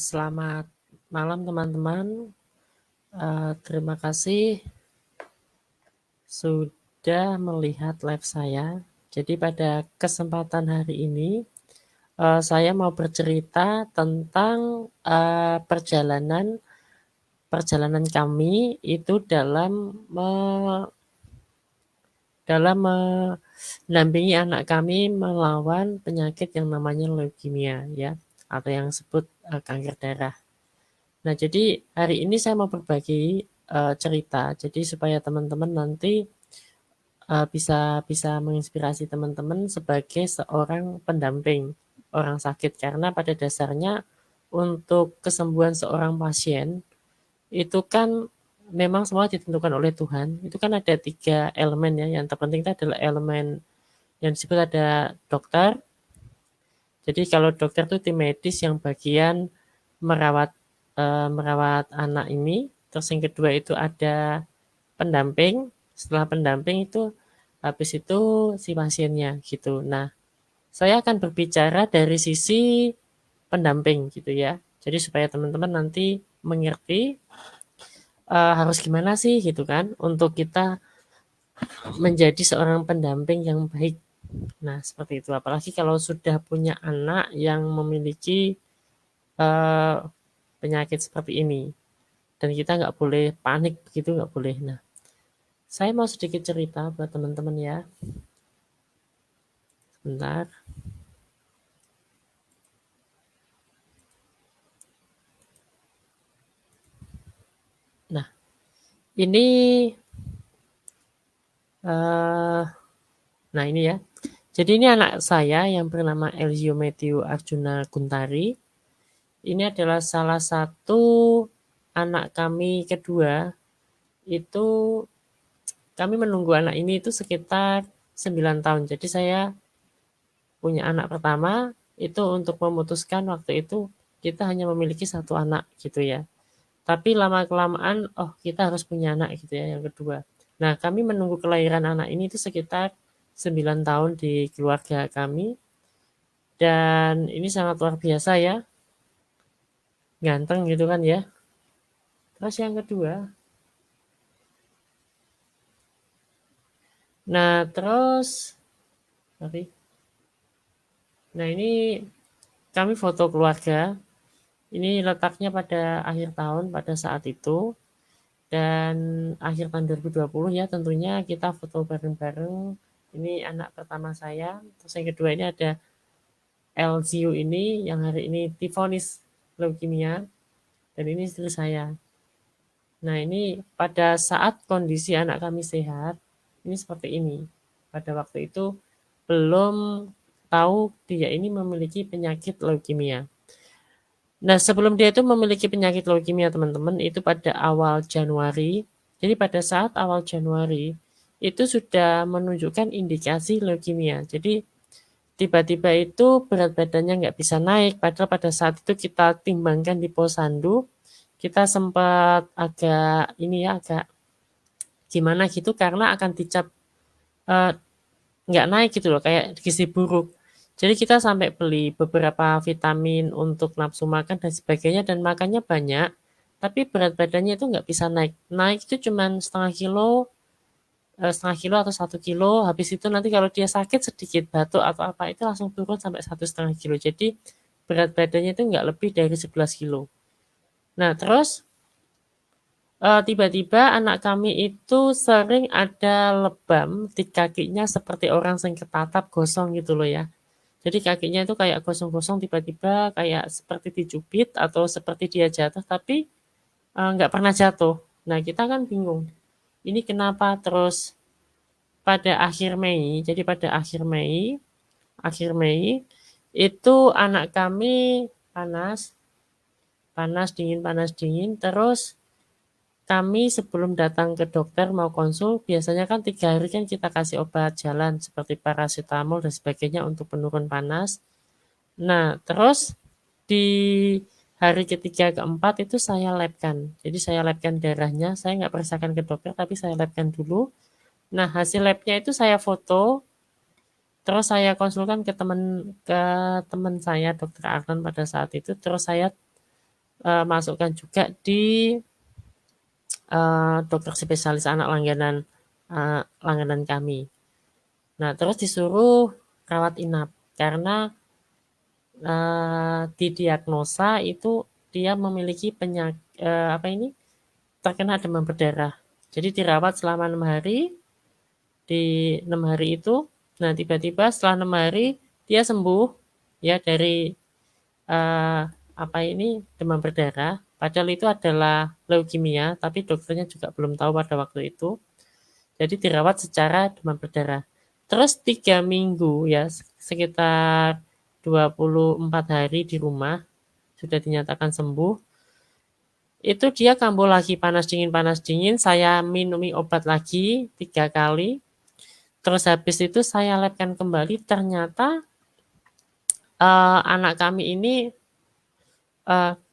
Selamat malam teman-teman. Terima kasih sudah melihat live saya. Jadi pada kesempatan hari ini saya mau bercerita tentang perjalanan kami itu dalam mendampingi anak kami melawan penyakit yang namanya leukemia ya, atau yang disebut kanker darah. Nah, jadi hari ini saya mau berbagi cerita, jadi supaya teman-teman nanti bisa bisa menginspirasi teman-teman sebagai seorang pendamping orang sakit, karena pada dasarnya untuk kesembuhan seorang pasien itu kan memang semua ditentukan oleh Tuhan. Itu kan ada 3 elemen ya, yang terpenting itu adalah elemen yang disebut ada dokter. Jadi kalau dokter itu tim medis yang bagian merawat merawat anak ini. Terus yang kedua itu ada pendamping. Setelah pendamping itu habis itu si pasiennya gitu. Nah, saya akan berbicara dari sisi pendamping gitu ya. Jadi supaya teman-teman nanti mengerti harus gimana sih gitu kan untuk kita menjadi seorang pendamping yang baik. Nah, seperti itu. Apalagi kalau sudah punya anak yang memiliki eh, penyakit seperti ini. Dan kita nggak boleh panik begitu, nggak boleh. Nah, saya mau sedikit cerita buat teman-teman ya. Sebentar. Nah, ini eh nah ini ya. Jadi ini anak saya yang bernama Elzio Matthew Arjuna Guntari. Ini adalah salah satu anak kami kedua. Itu kami menunggu anak ini itu sekitar 9 tahun. Jadi saya punya anak pertama itu untuk memutuskan waktu itu kita hanya memiliki satu anak gitu ya. Tapi lama-kelamaan, oh kita harus punya anak gitu ya yang kedua. Nah, kami menunggu kelahiran anak ini itu sekitar 9 tahun di keluarga kami. Dan ini sangat luar biasa ya, ganteng gitu kan ya. Terus yang kedua, nah terus, sorry. Nah ini kami foto keluarga. Ini letaknya pada akhir tahun pada saat itu. Dan akhir tahun 2020 ya tentunya kita foto bareng-bareng. Ini anak pertama saya. Terus yang kedua ini ada LZU ini yang hari ini divonis leukemia. Dan ini istri saya. Nah ini pada saat kondisi anak kami sehat, ini seperti ini. Pada waktu itu belum tahu dia ini memiliki penyakit leukemia. Nah, sebelum dia itu memiliki penyakit leukemia, teman-teman, itu pada awal Januari. Jadi pada saat awal Januari itu sudah menunjukkan indikasi leukemia. Jadi tiba-tiba itu berat badannya nggak bisa naik. Padahal pada saat itu kita timbangkan di posyandu, kita sempat agak ini ya agak gimana gitu karena akan dicap eh, nggak naik gitu loh, kayak gizi buruk. Jadi kita sampai beli beberapa vitamin untuk nafsu makan dan sebagainya dan makannya banyak, tapi berat badannya itu nggak bisa naik. Naik itu cuma setengah kilo atau 1 kilo. Habis itu nanti kalau dia sakit sedikit batuk atau apa itu langsung turun sampai 1,5 kilo. Jadi berat badannya itu nggak lebih dari 11 kilo. Nah terus tiba-tiba anak kami itu sering ada lebam di kakinya seperti orang yang ketatap gosong gitu loh ya. Jadi kakinya itu kayak gosong-gosong tiba-tiba kayak seperti dicubit atau seperti dia jatuh tapi nggak pernah jatuh. Nah kita kan bingung. Ini kenapa terus pada akhir Mei? Jadi pada akhir Mei itu anak kami panas, panas dingin. Terus kami sebelum datang ke dokter mau konsul, biasanya kan 3 hari kan kita kasih obat jalan seperti paracetamol dan sebagainya untuk penurun panas. Nah, terus di hari ketiga keempat itu saya labkan. Jadi saya labkan darahnya, saya nggak periksakan ke dokter, tapi saya labkan dulu. Nah, hasil labnya itu saya foto Terus saya konsulkan ke teman saya Dokter Ardan pada saat itu, terus saya masukkan juga di dokter spesialis anak langganan kami. Nah, terus disuruh rawat inap karena didiagnosa itu dia memiliki terkena demam berdarah. Jadi dirawat selama 6 hari. Di 6 hari itu, nah tiba-tiba setelah 6 hari dia sembuh ya dari eh, demam berdarah. Padahal itu adalah leukemia, tapi dokternya juga belum tahu pada waktu itu. Jadi dirawat secara demam berdarah. Terus 3 minggu ya, sekitar 24 hari di rumah, sudah dinyatakan sembuh. Itu dia kambuh lagi panas dingin, saya minumi obat lagi 3 kali. Terus habis itu saya labkan kembali, ternyata anak kami ini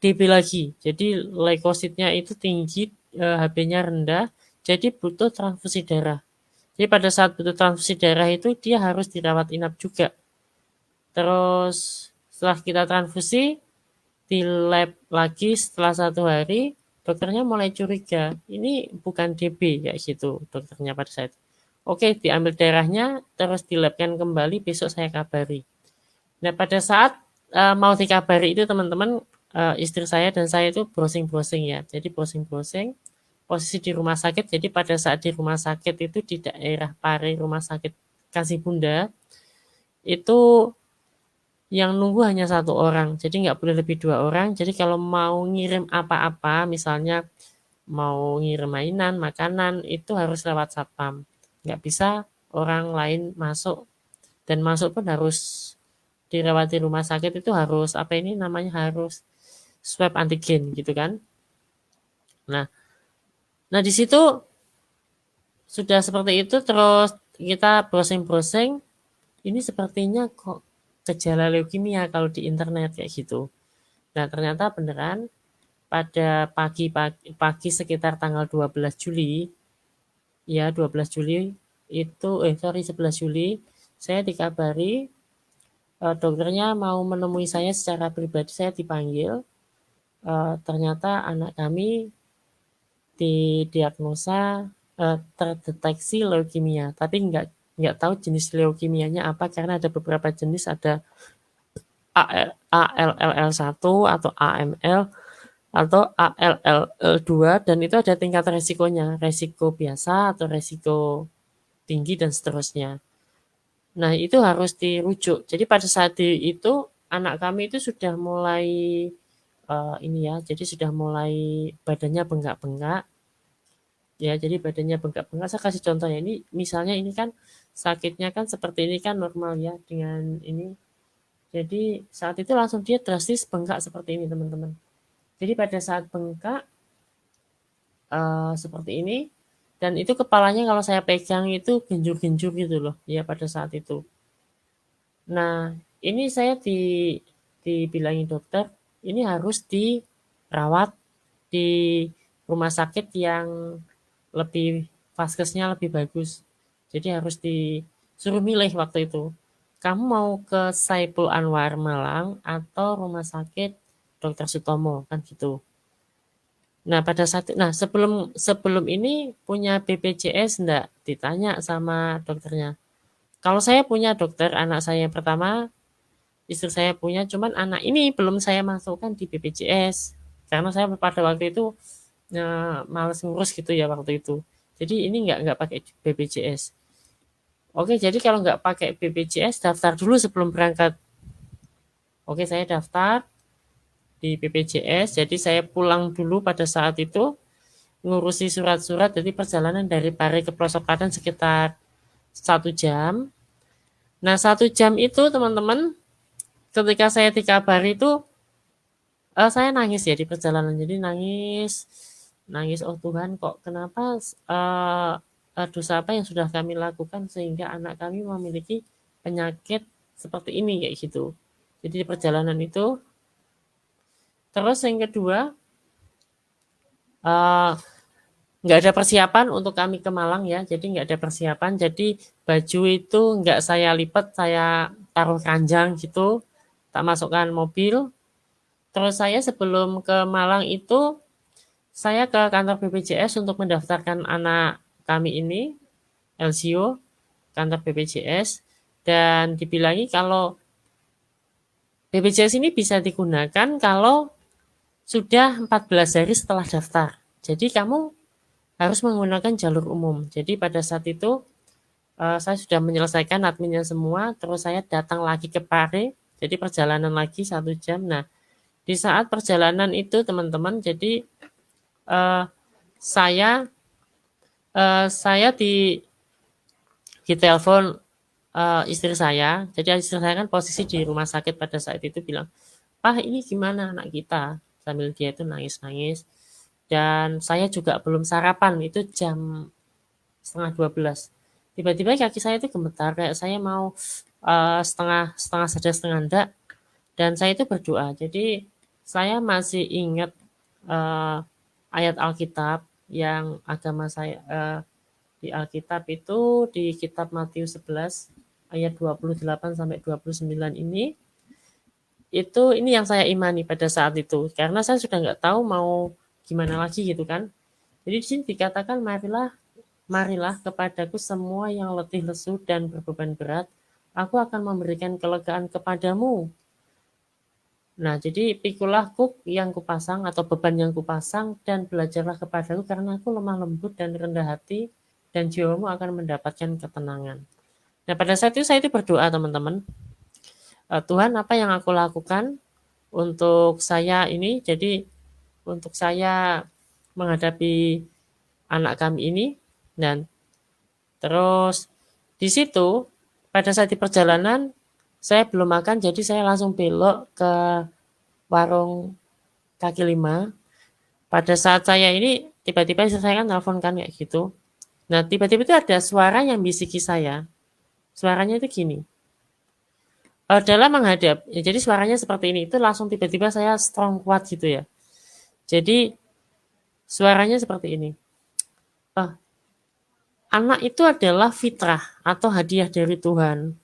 DB lagi. Jadi leukositnya itu tinggi, HB-nya rendah, jadi butuh transfusi darah. Jadi pada saat butuh transfusi darah itu dia harus dirawat inap juga. Terus setelah kita transfusi, di lab lagi setelah 1 hari, dokternya mulai curiga, ini bukan DB kayak gitu dokternya pada saat itu. Oke, diambil darahnya, terus dilabkan kembali, besok saya kabari. Nah, pada saat mau dikabari itu teman-teman, istri saya dan saya itu browsing-browsing ya. Jadi browsing-browsing posisi di rumah sakit. Jadi pada saat di rumah sakit itu di daerah Pare Rumah Sakit Kasih Bunda itu yang nunggu hanya 1 orang. Jadi nggak boleh lebih 2 orang. Jadi kalau mau ngirim apa-apa, misalnya mau ngirim mainan, makanan, itu harus lewat satpam. Nggak bisa orang lain masuk, dan masuk pun harus dirawat di rumah sakit itu harus harus swab antigen gitu kan. Nah, nah di situ sudah seperti itu, terus kita browsing-browsing, ini sepertinya kok gejala leukemia kalau di internet kayak gitu. Nah, ternyata beneran pada pagi sekitar tanggal 12 Juli, ya 12 Juli itu, 11 Juli, saya dikabari dokternya mau menemui saya secara pribadi, saya dipanggil. Ternyata anak kami didiagnosa terdeteksi leukemia, tapi nggak tahu jenis leukemianya apa karena ada beberapa jenis, ada ALL1 atau AML atau ALL2, dan itu ada tingkat resikonya, resiko biasa atau resiko tinggi dan seterusnya. Nah, itu harus dirujuk. Jadi pada saat itu anak kami itu sudah mulai jadi sudah mulai badannya bengkak-bengkak. Ya, jadi badannya bengkak-bengkak. Saya kasih contoh ya. Ini misalnya ini kan sakitnya kan seperti ini kan normal ya dengan ini. Jadi saat itu langsung dia drastis bengkak seperti ini, teman-teman. Jadi pada saat bengkak seperti ini, dan itu kepalanya kalau saya pegang itu genjur-genjur gitu loh ya pada saat itu. Nah, ini saya dibilangin dokter, ini harus dirawat di rumah sakit yang lebih vaskesnya lebih bagus. Jadi harus disuruh milih waktu itu. Kamu mau ke Saiful Anwar Malang atau rumah sakit Dr. Sutomo kan gitu. Nah, pada saat nah sebelum sebelum ini punya BPJS enggak? Ditanya sama dokternya. Kalau saya punya dokter, anak saya yang pertama, istri saya punya, cuman anak ini belum saya masukkan di BPJS. Karena saya pada waktu itu males ngurus gitu ya waktu itu. Jadi ini nggak pakai BPJS. Oke, jadi kalau nggak pakai BPJS, daftar dulu sebelum berangkat. Oke, saya daftar di BPJS. Jadi saya pulang dulu pada saat itu ngurusi surat-surat. Jadi perjalanan dari Pare ke Pelosokan sekitar 1 jam. Nah, 1 jam itu teman-teman, ketika saya dikabari itu saya nangis ya di perjalanan. Jadi nangis, nangis, oh Tuhan, kok kenapa dosa apa yang sudah kami lakukan sehingga anak kami memiliki penyakit seperti ini kayak gitu. Jadi di perjalanan itu, terus yang kedua, uh, nggak ada persiapan untuk kami ke Malang ya, jadi nggak ada persiapan. Jadi baju itu nggak saya lipat, saya taruh keranjang gitu, tak masukkan mobil. Terus saya sebelum ke Malang itu, saya ke kantor BPJS untuk mendaftarkan anak kami ini, LCO, kantor BPJS, dan dibilangi kalau BPJS ini bisa digunakan kalau sudah 14 hari setelah daftar. Jadi kamu harus menggunakan jalur umum. Jadi pada saat itu saya sudah menyelesaikan adminnya semua, terus saya datang lagi ke Pare, jadi perjalanan lagi 1 jam. Nah, di saat perjalanan itu teman-teman, jadi eh, saya saya di telepon istri saya. Jadi istri saya kan posisi di rumah sakit pada saat itu bilang, "Pak, ini gimana anak kita?" Sambil dia itu nangis-nangis. Dan saya juga belum sarapan, itu jam setengah 12. Tiba-tiba kaki saya itu gemetar, kayak saya mau setengah setengah sadar setengah enggak. Dan saya itu berdoa. Jadi saya masih ingat uh, ayat Alkitab yang agama saya di Alkitab itu di kitab Matius 11 ayat 28 sampai 29 ini, itu ini yang saya imani pada saat itu karena saya sudah nggak tahu mau gimana lagi gitu kan. Jadi di sini dikatakan marilah kepadaku semua yang letih lesu dan berbeban berat, aku akan memberikan kelegaan kepadamu. Nah, jadi pikulah kuk yang kupasang atau beban yang kupasang dan belajarlah kepadaku karena aku lemah lembut dan rendah hati dan jiwamu akan mendapatkan ketenangan. Nah, pada saat itu saya itu berdoa teman-teman. Tuhan, apa yang aku lakukan untuk saya ini? Jadi untuk saya menghadapi anak kami ini. Dan terus di situ pada saat di perjalanan saya belum makan, jadi saya langsung belok ke warung kaki lima. Pada saat saya ini tiba-tiba saya kan telepon kan kayak gitu. Nah, tiba-tiba itu ada suara yang bisiki saya. Suaranya itu gini. Dalam menghadap, ya, jadi suaranya seperti ini. Itu langsung tiba-tiba saya strong kuat gitu ya. Jadi suaranya seperti ini. Eh, Anak itu adalah fitrah atau hadiah dari Tuhan.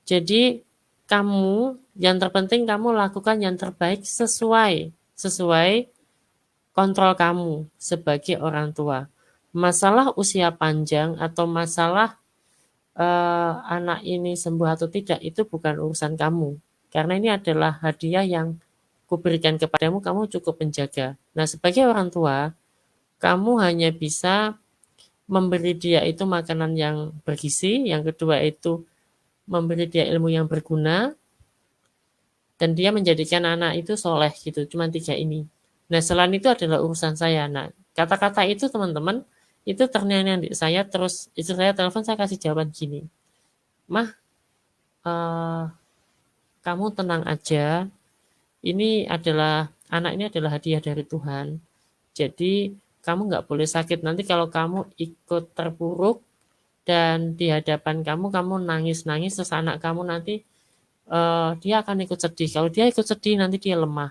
Jadi kamu yang terpenting kamu lakukan yang terbaik sesuai kontrol kamu sebagai orang tua. Masalah usia panjang atau masalah anak ini sembuh atau tidak itu bukan urusan kamu. Karena ini adalah hadiah yang kuberikan kepadamu, kamu cukup menjaga. Nah, sebagai orang tua, kamu hanya bisa memberi dia itu makanan yang bergizi, yang kedua itu memberi dia ilmu yang berguna, dan dia menjadikan anak itu soleh gitu. Cuma 3 ini. Nah, selain itu adalah urusan saya. Nah, kata-kata itu teman-teman, itu terngiang di saya, terus istri saya telepon, saya kasih jawaban gini, "Mah, eh, kamu tenang aja, ini adalah anak ini adalah hadiah dari Tuhan. Jadi kamu nggak boleh sakit. Nanti kalau kamu ikut terpuruk dan di hadapan kamu nangis-nangis, terus anak kamu nanti dia akan ikut sedih. Kalau dia ikut sedih nanti dia lemah.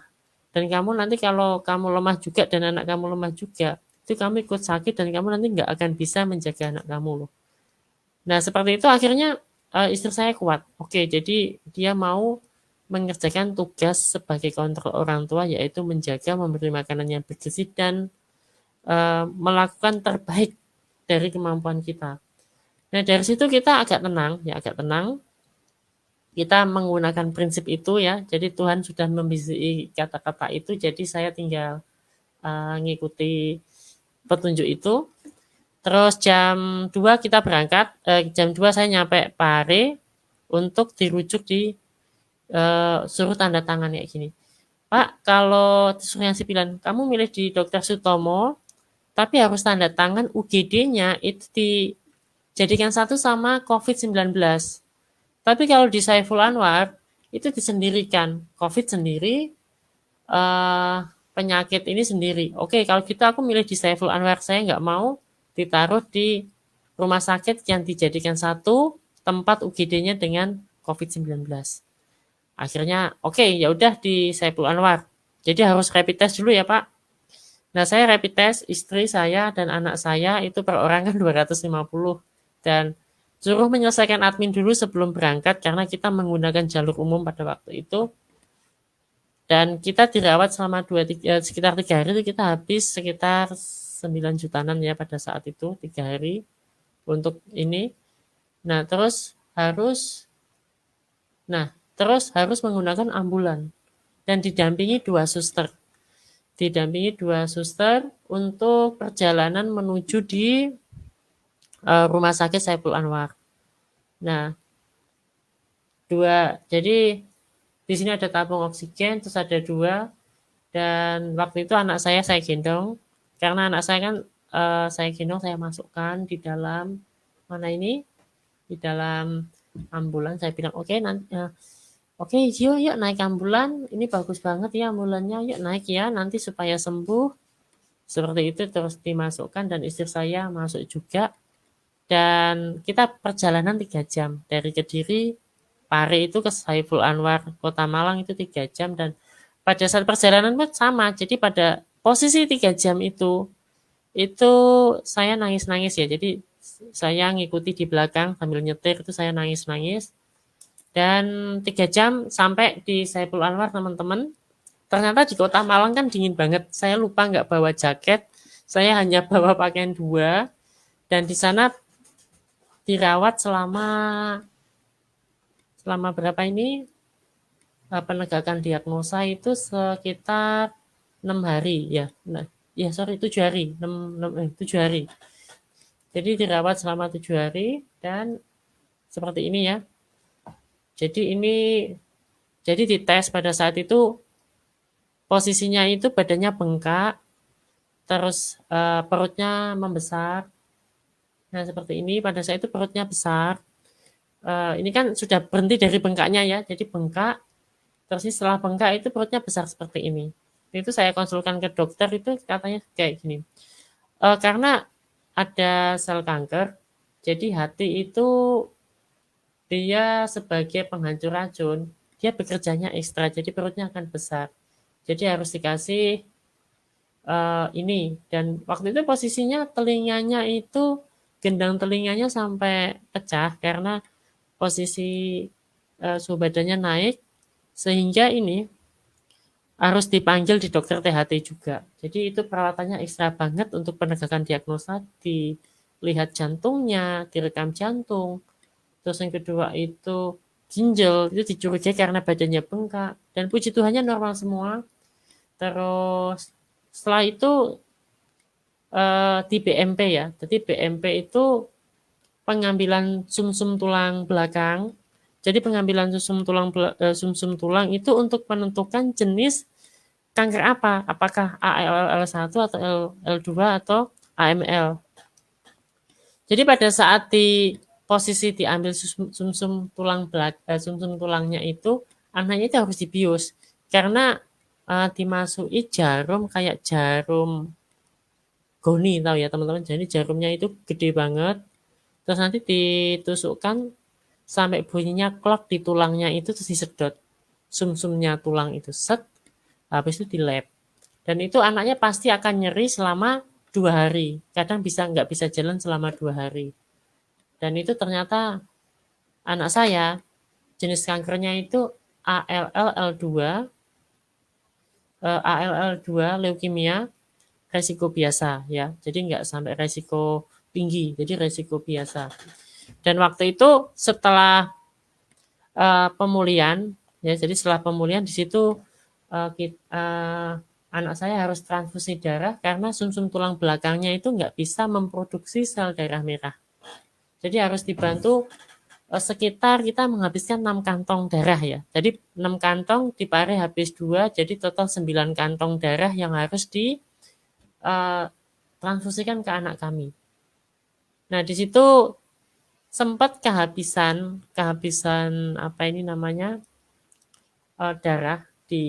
Dan kamu nanti kalau kamu lemah juga dan anak kamu lemah juga, itu kamu ikut sakit dan kamu nanti nggak akan bisa menjaga anak kamu loh." Nah, seperti itu akhirnya istri saya kuat. Oke, jadi dia mau mengerjakan tugas sebagai kontrol orang tua, yaitu menjaga, memberi makanan yang bergizi dan melakukan terbaik dari kemampuan kita. Nah, dari situ kita agak tenang, ya agak tenang. Kita menggunakan prinsip itu ya. Jadi Tuhan sudah membisiki kata-kata itu, jadi saya tinggal ngikuti petunjuk itu. Terus jam 2 kita berangkat, jam 2 saya nyampe Pare untuk dirujuk di suruh tanda tangan kayak gini. "Pak, kalau suruhnya sipilan, kamu milih di Dokter Sutomo, tapi harus tanda tangan UGD-nya itu dijadikan satu sama COVID-19. Tapi kalau di Saiful Anwar, itu disendirikan. COVID sendiri, eh, penyakit ini sendiri. Oke, kalau gitu aku milih di Saiful Anwar. Saya nggak mau ditaruh di rumah sakit yang dijadikan satu tempat UGD-nya dengan COVID-19. Akhirnya, oke, ya udah di Saiful Anwar. Jadi harus rapid test dulu ya Pak. Nah, saya rapid test, istri saya dan anak saya itu per orang kan 250 dan suruh menyelesaikan admin dulu sebelum berangkat karena kita menggunakan jalur umum pada waktu itu dan kita dirawat selama sekitar 3 hari itu kita habis sekitar 9 jutaan ya pada saat itu 3 hari untuk ini. Nah, terus harus menggunakan ambulan dan didampingi dua suster untuk perjalanan menuju di rumah sakit Saiful Anwar. Nah, jadi di sini ada tabung oksigen, terus ada 2, dan waktu itu anak saya gendong, karena anak saya kan saya gendong, saya masukkan di dalam mana ini, di dalam ambulan. Saya bilang oke, yuk naik ambulan, ini bagus banget ya ambulannya, yuk naik ya, nanti supaya sembuh. Seperti itu terus dimasukkan dan istri saya masuk juga. Dan kita perjalanan 3 jam dari Kediri, Pare itu ke Saiful Anwar, Kota Malang itu 3 jam dan pada saat perjalanan pun sama. Jadi pada posisi 3 jam itu saya nangis-nangis ya. Jadi saya ngikuti di belakang sambil nyetir itu saya nangis-nangis. Dan 3 jam sampai di Saiful Anwar teman-teman. Ternyata di Kota Malang kan dingin banget. Saya lupa nggak bawa jaket. Saya hanya bawa pakaian 2 dan di sana dirawat selama berapa ini penegakan diagnosa itu sekitar 6 hari ya. Nah, ya sorry 7 hari, 7 hari. Jadi dirawat selama 7 hari dan seperti ini ya. Jadi dites pada saat itu posisinya itu badannya bengkak, terus perutnya membesar. Nah seperti ini pada saat itu perutnya besar. Ini kan sudah berhenti dari bengkaknya ya, jadi bengkak. Terus setelah bengkak itu perutnya besar seperti ini. Itu saya konsulkan ke dokter itu katanya kayak gini. Karena ada sel kanker, jadi hati itu dia sebagai penghancur racun, dia bekerjanya ekstra, jadi perutnya akan besar. Jadi harus dikasih ini. Dan waktu itu posisinya telinganya itu, gendang telinganya sampai pecah karena posisi suhu badannya naik, sehingga ini harus dipanggil di dokter THT juga. Jadi itu perawatannya ekstra banget untuk penegakan diagnosa, dilihat jantungnya, direkam jantung. Terus yang kedua itu ginjal, itu dicurigai karena badannya bengkak. Dan puji Tuhannya normal semua. Terus setelah itu di BMP ya. Jadi BMP itu pengambilan sumsum tulang belakang. Jadi pengambilan sumsum tulang itu untuk menentukan jenis kanker apa? Apakah ALL1 atau L2 atau AML? Jadi pada saat di posisi diambil sumsum tulangnya itu, anaknya itu harus dibius karena dimasuki jarum kayak jarum goni, tahu ya teman-teman. Jadi jarumnya itu gede banget. Terus nanti ditusukkan sampai bunyinya klok di tulangnya itu, terus disedot sumsumnya tulang itu set, habis itu di lab. Dan itu anaknya pasti akan nyeri selama 2 hari. Kadang nggak bisa jalan selama 2 hari. Dan itu ternyata anak saya jenis kankernya itu ALL2 leukemia resiko biasa ya. Jadi nggak sampai resiko tinggi, jadi resiko biasa. Dan waktu itu setelah pemulihan ya, jadi setelah pemulihan di situ anak saya harus transfusi darah karena sumsum tulang belakangnya itu nggak bisa memproduksi sel darah merah. Jadi harus dibantu sekitar kita menghabiskan 6 kantong darah ya. Jadi 6 kantong dipare habis 2, jadi total 9 kantong darah yang harus di transfusikan ke anak kami. Nah, di situ sempat kehabisan apa ini namanya darah di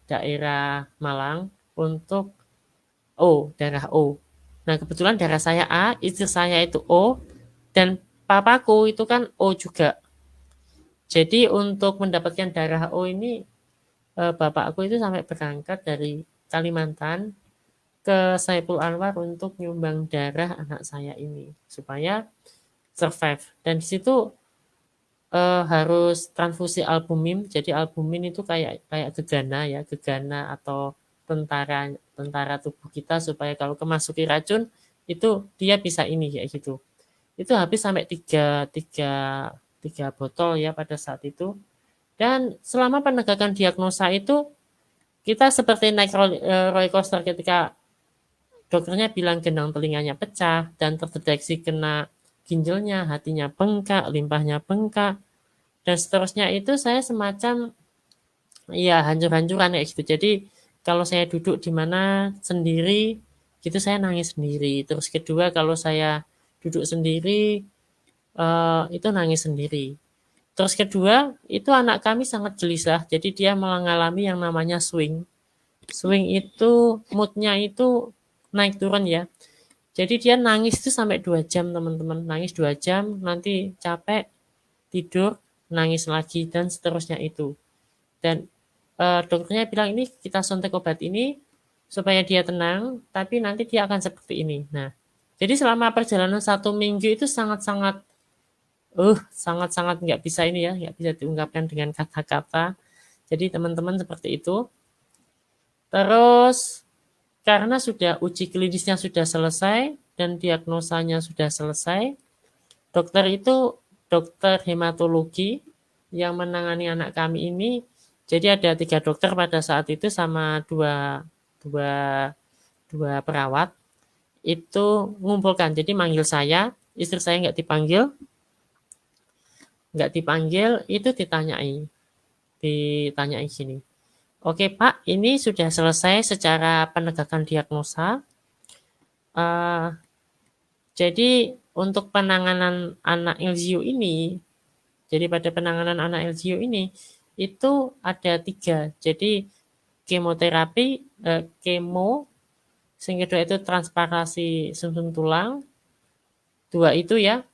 daerah Malang untuk darah O. Nah, kebetulan darah saya A, istri saya itu O, dan papaku itu kan O juga. Jadi untuk mendapatkan darah O ini bapakku itu sampai berangkat dari Kalimantan ke Saiful Anwar untuk nyumbang darah anak saya ini supaya survive. Dan di situ harus transfusi albumin. Jadi albumin itu kayak kayak gegana ya, gegana atau tentara tentara tubuh kita supaya kalau kemasuki racun itu dia bisa ini kayak gitu. Itu habis sampai tiga botol ya pada saat itu. Dan selama penegakan diagnosa itu kita seperti naik roller coaster ketika dokternya bilang gendang telinganya pecah dan terdeteksi kena ginjalnya, hatinya bengkak, limpahnya bengkak, dan seterusnya itu saya semacam ya hancur-hancuran kayak gitu. Jadi kalau saya duduk di mana sendiri gitu saya nangis sendiri. Terus kedua kalau saya duduk sendiri itu nangis sendiri. Terus kedua itu anak kami sangat gelisah. Jadi dia mengalami yang namanya swing. Swing itu moodnya itu naik turun ya. Jadi dia nangis itu sampai 2 jam teman-teman. Nangis 2 jam nanti capek tidur nangis lagi dan seterusnya itu. Dan dokternya bilang ini kita suntik obat ini supaya dia tenang, tapi nanti dia akan seperti ini. Nah, jadi selama perjalanan 1 minggu itu sangat-sangat, sangat-sangat nggak bisa ini ya, nggak bisa diungkapkan dengan kata-kata. Jadi teman-teman seperti itu. Terus karena sudah uji klinisnya sudah selesai dan diagnosanya sudah selesai, dokter itu dokter hematologi yang menangani anak kami ini. Jadi ada 3 dokter pada saat itu sama dua, dua perawat itu mengumpulkan. Jadi manggil saya, istri saya nggak dipanggil, itu ditanyai gini. Oke Pak, ini sudah selesai secara penegakan diagnosa. Jadi untuk penanganan anak LGU ini, jadi pada penanganan anak LGU ini itu ada 3. Jadi kemoterapi, kemo, yang kedua itu transplantasi sum-sum tulang, 2 itu ya.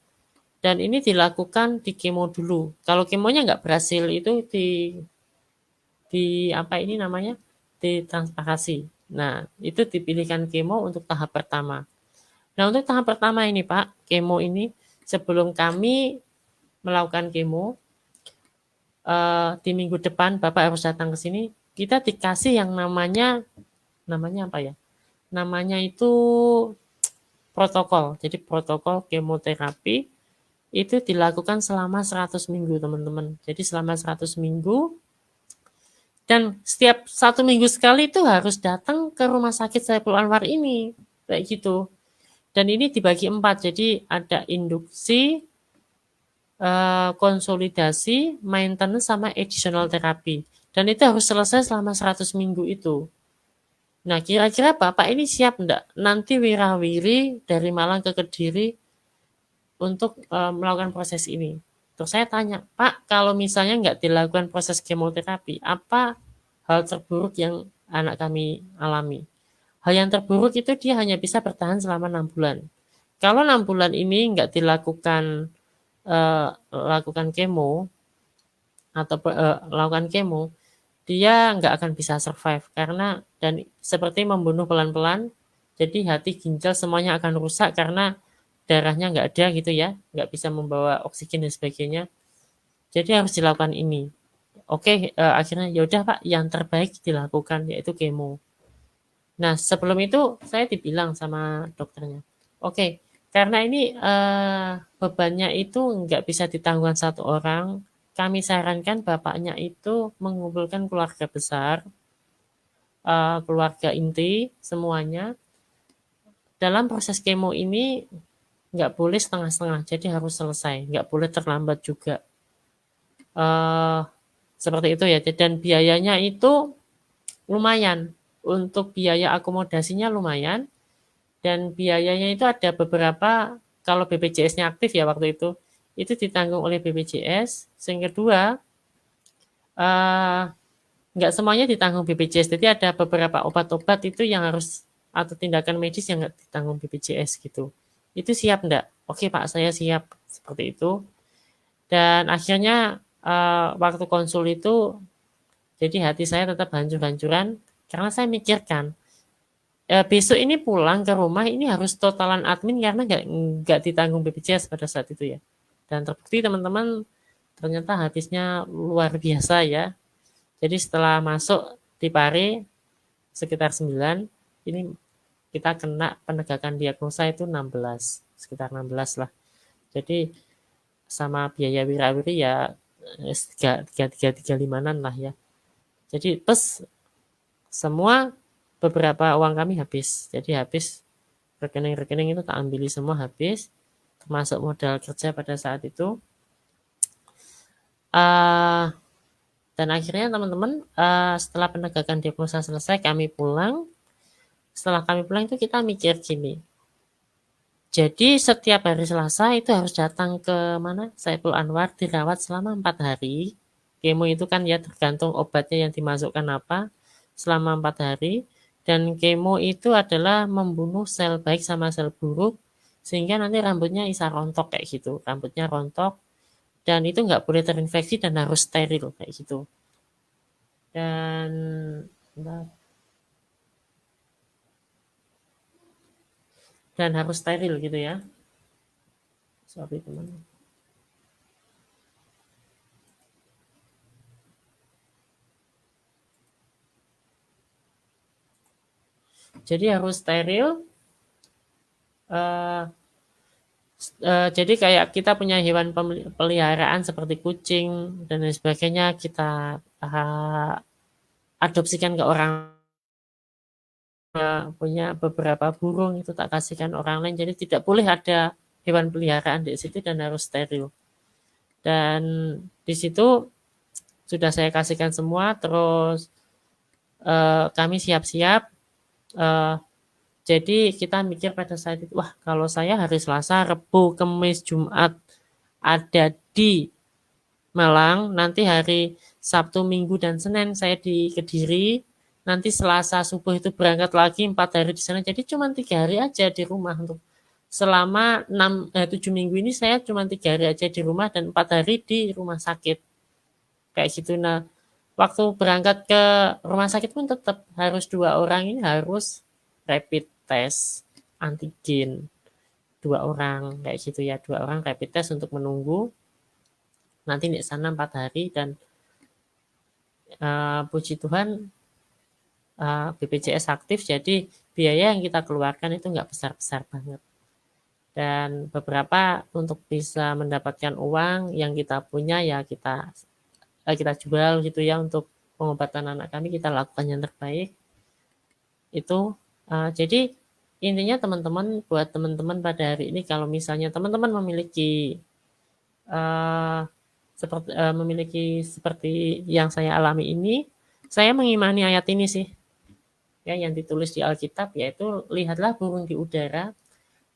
Dan ini dilakukan di kemo dulu. Kalau kemonya nggak berhasil itu di apa ini namanya ditransplantasi. Nah itu dipilihkan kemo untuk tahap pertama. Nah untuk tahap pertama ini Pak, kemo ini sebelum kami melakukan kemo di minggu depan Bapak harus datang ke sini. Kita dikasih yang namanya apa ya? Namanya itu protokol. Jadi protokol kemoterapi itu dilakukan selama 100 minggu teman-teman. Jadi selama 100 minggu dan setiap 1 minggu sekali itu harus datang ke rumah sakit Saiful Anwar ini kayak gitu. Dan ini dibagi 4. Jadi ada induksi, konsolidasi, maintenance sama additional terapi. Dan itu harus selesai selama 100 minggu itu. Nah, kira-kira Bapak ini siap enggak nanti wirawiri dari Malang ke Kediri untuk melakukan proses ini? Terus saya tanya, Pak, kalau misalnya nggak dilakukan proses kemoterapi, apa hal terburuk yang anak kami alami? Hal yang terburuk itu dia hanya bisa bertahan selama 6 bulan. Kalau 6 bulan ini nggak dilakukan lakukan kemo atau lakukan kemo, dia nggak akan bisa survive karena dan seperti membunuh pelan-pelan. Jadi hati, ginjal semuanya akan rusak karena darahnya nggak ada gitu ya, nggak bisa membawa oksigen dan sebagainya. Jadi harus dilakukan ini. Oke, akhirnya yaudah Pak, yang terbaik dilakukan yaitu kemo. Nah sebelum itu saya dibilang sama dokternya, oke, karena ini bebannya itu nggak bisa ditanggung satu orang, kami sarankan bapaknya itu mengumpulkan keluarga besar, keluarga inti semuanya. Dalam proses kemo ini nggak boleh setengah-setengah, jadi harus selesai, nggak boleh terlambat juga. Seperti itu ya, dan biayanya itu lumayan. Untuk biaya akomodasinya lumayan, dan biayanya itu ada beberapa, kalau BPJS-nya aktif ya waktu itu ditanggung oleh BPJS. Yang kedua, nggak semuanya ditanggung BPJS, jadi ada beberapa obat-obat itu yang harus atau tindakan medis yang nggak ditanggung BPJS gitu. Itu siap enggak? Oke Pak, saya siap seperti itu. Dan akhirnya waktu konsul itu, jadi hati saya tetap hancur-hancuran karena saya mikirkan besok ini pulang ke rumah ini harus totalan admin karena nggak ditanggung BPJS pada saat itu ya. Dan terbukti teman-teman ternyata habisnya luar biasa ya. Jadi setelah masuk di Pare sekitar 9, ini kita kena penegakan diagnosa itu 16, sekitar 16 lah. Jadi sama biaya wirawiri ya 3-3-3-5an lah ya. Jadi plus semua beberapa uang kami habis. Jadi habis rekening-rekening itu tak ambil semua habis, termasuk modal kerja pada saat itu. Dan akhirnya teman-teman setelah penegakan diagnosa selesai kami pulang. Setelah kami pulang itu kita mikir gini. Jadi setiap hari Selasa itu harus datang ke mana? Saiful Anwar dirawat selama 4 hari. Kemo itu kan ya tergantung obatnya yang dimasukkan apa selama 4 hari. Dan kemo itu adalah membunuh sel baik sama sel buruk sehingga nanti rambutnya bisa rontok kayak gitu. Rambutnya rontok dan itu nggak boleh terinfeksi dan harus steril kayak gitu. Dan harus steril gitu ya. Sorry teman. Jadi harus steril. Jadi kayak kita punya hewan peliharaan seperti kucing dan lain sebagainya kita adopsikan ke orang, punya beberapa burung itu tak kasihkan orang lain. Jadi tidak boleh ada hewan peliharaan di situ dan harus steril. Dan di situ sudah saya kasihkan semua. Terus kami siap-siap. Jadi kita mikir pada saat itu, wah kalau saya hari Selasa, Rabu, Kamis, Jumat ada di Malang, nanti hari Sabtu, Minggu, dan Senin saya di Kediri, nanti Selasa subuh itu berangkat lagi 4 hari di sana, jadi cuma 3 hari aja di rumah untuk selama 7 minggu ini saya cuma 3 hari aja di rumah dan 4 hari di rumah sakit kayak gitu. Nah waktu berangkat ke rumah sakit pun tetap harus 2 orang ini harus rapid test antigen, 2 orang kayak gitu ya, 2 orang rapid test untuk menunggu nanti di sana 4 hari. Dan puji Tuhan BPJS aktif, jadi biaya yang kita keluarkan itu nggak besar-besar banget. Dan beberapa untuk bisa mendapatkan uang yang kita punya ya kita jual gitu ya untuk pengobatan anak kami, kita lakukan yang terbaik. Itu jadi intinya teman-teman, buat teman-teman pada hari ini kalau misalnya teman-teman memiliki seperti yang saya alami ini, saya mengimani ayat ini sih ya yang ditulis di Alkitab, yaitu lihatlah burung di udara,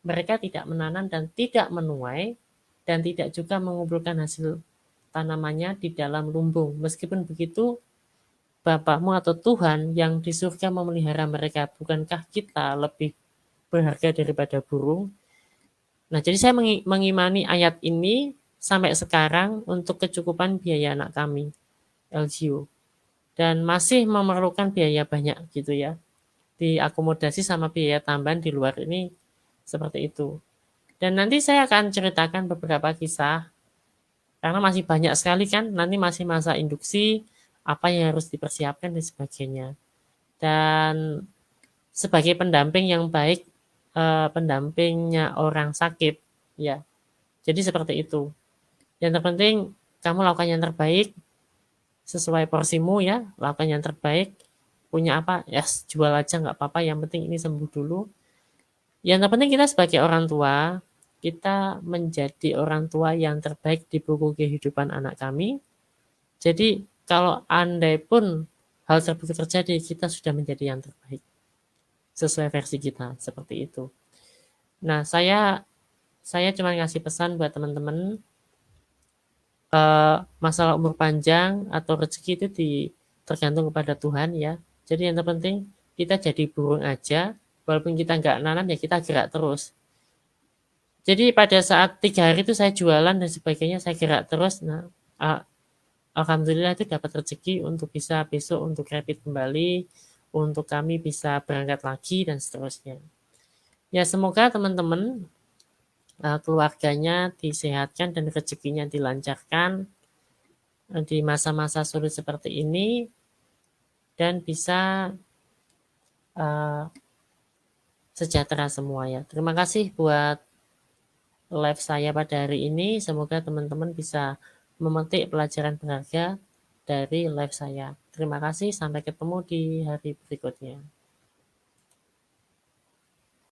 mereka tidak menanam dan tidak menuai dan tidak juga mengumpulkan hasil tanamannya di dalam lumbung. Meskipun begitu, Bapakmu atau Tuhan yang di surga memelihara mereka. Bukankah kita lebih berharga daripada burung? Nah, jadi saya mengimani ayat ini sampai sekarang untuk kecukupan biaya anak kami, LGU. Dan masih memerlukan biaya banyak gitu ya. Diakomodasi sama biaya tambahan di luar ini seperti itu. Dan nanti saya akan ceritakan beberapa kisah karena masih banyak sekali kan, nanti masih masa induksi, apa yang harus dipersiapkan dan sebagainya. Dan sebagai pendamping yang baik, pendampingnya orang sakit ya. Jadi seperti itu. Yang terpenting kamu lakukan yang terbaik sesuai porsimu ya, lakukan yang terbaik. Punya apa? Ya yes, jual aja nggak apa-apa, yang penting ini sembuh dulu. Yang terpenting kita sebagai orang tua, kita menjadi orang tua yang terbaik di buku kehidupan anak kami. Jadi kalau andai pun hal tersebut terjadi, kita sudah menjadi yang terbaik sesuai versi kita, seperti itu. Nah, saya cuma ngasih pesan buat teman-teman, masalah umur panjang atau rezeki itu tergantung kepada Tuhan ya. Jadi yang terpenting kita jadi burung aja, walaupun kita nggak nanam ya kita gerak terus. Jadi pada saat 3 hari itu saya jualan dan sebagainya, saya gerak terus. Nah, alhamdulillah itu dapat rezeki untuk bisa besok untuk rapid kembali, untuk kami bisa berangkat lagi dan seterusnya. Ya semoga teman-teman keluarganya disehatkan dan rezekinya dilancarkan di masa-masa sulit seperti ini dan bisa sejahtera semua ya. Terima kasih buat live saya pada hari ini. Semoga teman-teman bisa memetik pelajaran berharga dari live saya. Terima kasih, sampai ketemu di hari berikutnya.